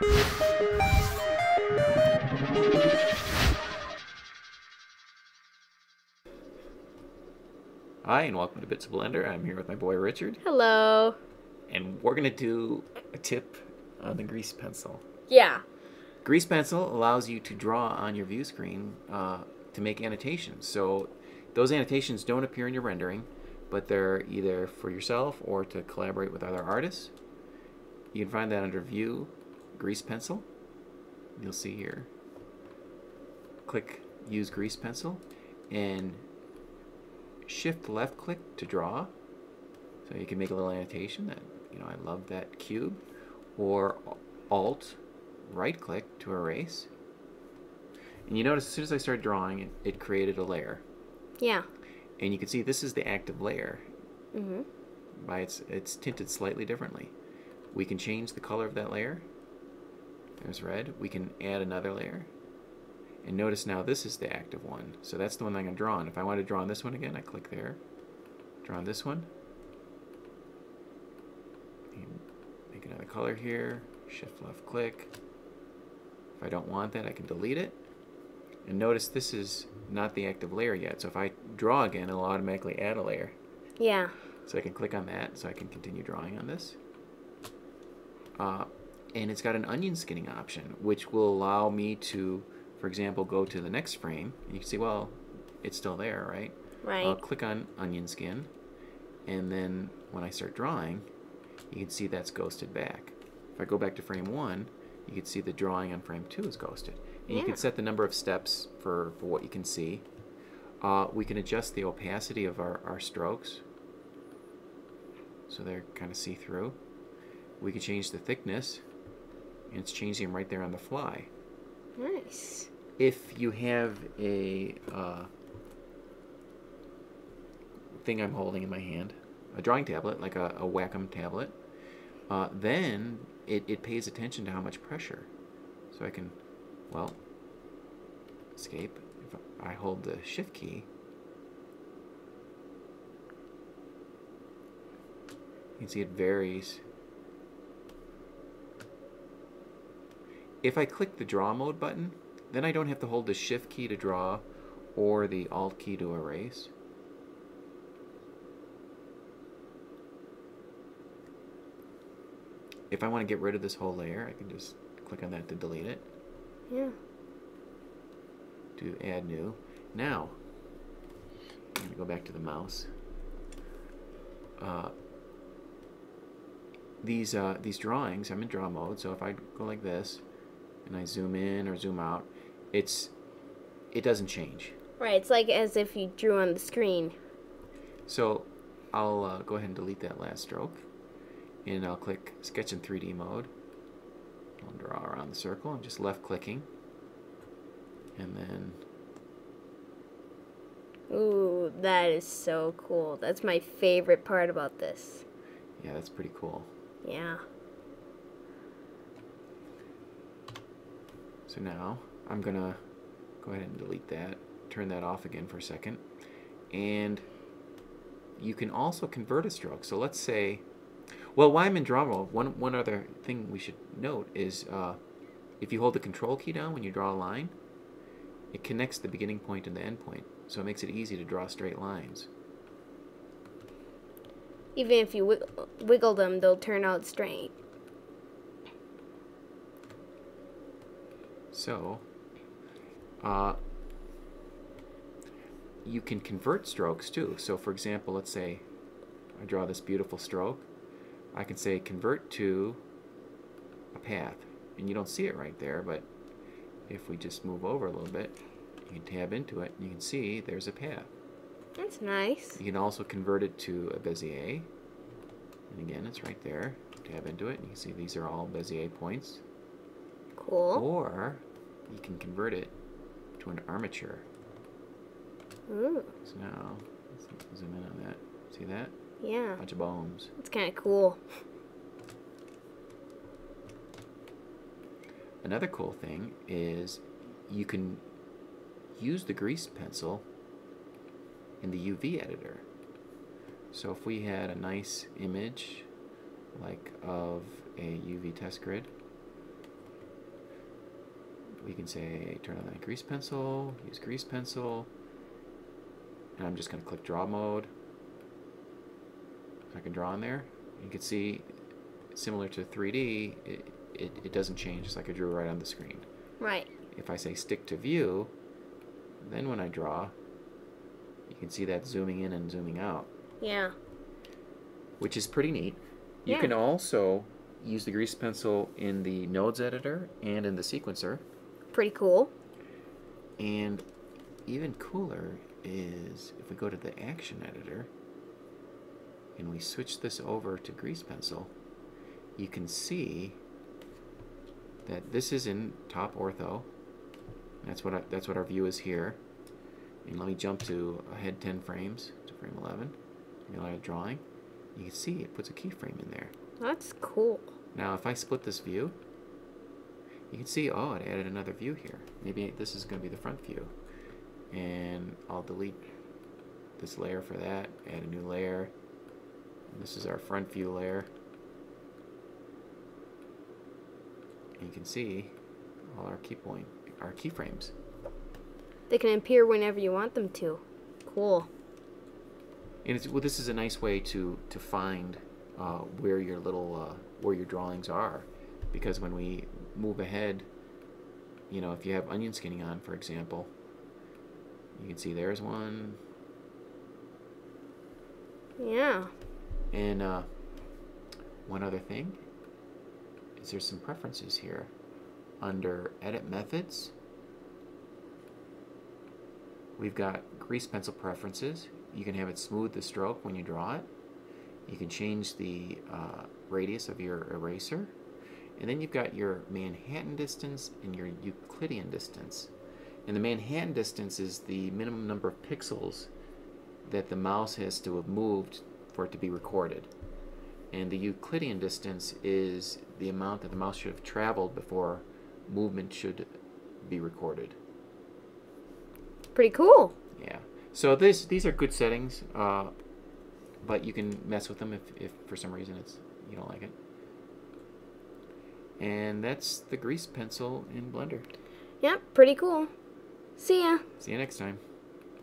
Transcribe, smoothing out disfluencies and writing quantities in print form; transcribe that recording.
Hi, and welcome to Bits of Blender. I'm here with my boy Richard, Hello. and we're going to do a tip on the grease pencil. Yeah. Grease pencil allows you to draw on your view screen to make annotations. So those annotations don't appear in your rendering, but they're either for yourself or to collaborate with other artists. You can find that under View, Grease Pencil. You'll see here. Click Use Grease Pencil, and Shift left click to draw. So you can make a little annotation that, I love that cube. Or Alt right click to erase. And you notice as soon as I started drawing, it created a layer. Yeah. And you can see this is the active layer. Mm-hmm. It's tinted slightly differently. We can change the color of that layer. There's red. We can add another layer. And notice now this is the active one. So that's the one I'm going to draw on. If I want to draw on this one again, I click there. Draw on this one. Make another color here. Shift left click. If I don't want that, I can delete it. And notice this is not the active layer yet. So if I draw again, it'll automatically add a layer. Yeah. So I can click on that so I can continue drawing on this. And it's got an onion skinning option, which will allow me to, for example, go to the next frame. And you can see, well, it's still there, right? Right. I'll click on onion skin, and then when I start drawing, you can see that's ghosted back. If I go back to frame 1, you can see the drawing on frame 2 is ghosted. And you can set the number of steps for what you can see. We can adjust the opacity of our strokes, so they're kind of see-through. We can change the thickness, and it's changing them right there on the fly. Nice. If you have a thing I'm holding in my hand, a drawing tablet, like a Wacom tablet, then it pays attention to how much pressure. So I can, well, escape. If I hold the shift key, you can see it varies. If I click the draw mode button, then I don't have to hold the shift key to draw or the alt key to erase. If I want to get rid of this whole layer, I can just click on that to delete it. Yeah. To add new. Now, I'm going to go back to the mouse. These drawings, I'm in draw mode, so if I go like this, and I zoom in or zoom out, it doesn't change. Right. It's like as if you drew on the screen. So I'll go ahead and delete that last stroke, and I'll click Sketch in 3D mode. I'll draw around the circle and just left clicking, and then. Ooh, that is so cool. That's my favorite part about this. Yeah, that's pretty cool. Yeah. So now I'm gonna go ahead and delete that, turn that off again for a second, and you can also convert a stroke. So let's say, well, while I'm in draw mode, one other thing we should note is if you hold the control key down when you draw a line, it connects the beginning point and the end point, so it makes it easy to draw straight lines. Even if you wiggle them, they'll turn out straight. So, you can convert strokes too. So for example, let's say I draw this beautiful stroke. I can say convert to a path. And you don't see it right there, but if we just move over a little bit, you can tab into it, and you can see there's a path. That's nice. You can also convert it to a Bezier. And again, it's right there. Tab into it, and you can see these are all Bezier points. Cool. Or you can convert it to an armature. Ooh. So now, let's zoom in on that. See that? Yeah. Bunch of bones. It's kind of cool. Another cool thing is you can use the grease pencil in the UV editor. So if we had a nice image like of a UV test grid, we can say turn on that grease pencil, use grease pencil, and I'm just going to click draw mode. So I can draw in there. You can see, similar to 3D, it doesn't change. It's like I drew right on the screen. Right. If I say stick to view, then when I draw, you can see that zooming in and zooming out. Yeah. Which is pretty neat. You Yeah. can also use the grease pencil in the nodes editor and in the sequencer. Pretty cool. And even cooler is if we go to the action editor and we switch this over to grease pencil, you can see that this is in top ortho. That's what our view is here. And let me jump to ahead 10 frames to frame 11. Realize drawing. You can see it puts a keyframe in there. That's cool. Now if I split this view, you can see, oh, it added another view here. Maybe this is going to be the front view. And I'll delete this layer for that, add a new layer. And this is our front view layer. And you can see all our keyframes. They can appear whenever you want them to. Cool. And this is a nice way to find where your where your drawings are, because when we move ahead, you know, if you have onion skinning on, for example, you can see there's one. Yeah. And one other thing is there's some preferences here under Edit Methods. We've got grease pencil preferences. You can have it smooth the stroke when you draw it. You can change the radius of your eraser. And then you've got your Manhattan distance and your Euclidean distance. And the Manhattan distance is the minimum number of pixels that the mouse has to have moved for it to be recorded. And the Euclidean distance is the amount that the mouse should have traveled before movement should be recorded. Pretty cool. Yeah. So these are good settings, but you can mess with them if for some reason you don't like it. And that's the grease pencil in Blender. Yep, pretty cool. See ya. See you next time.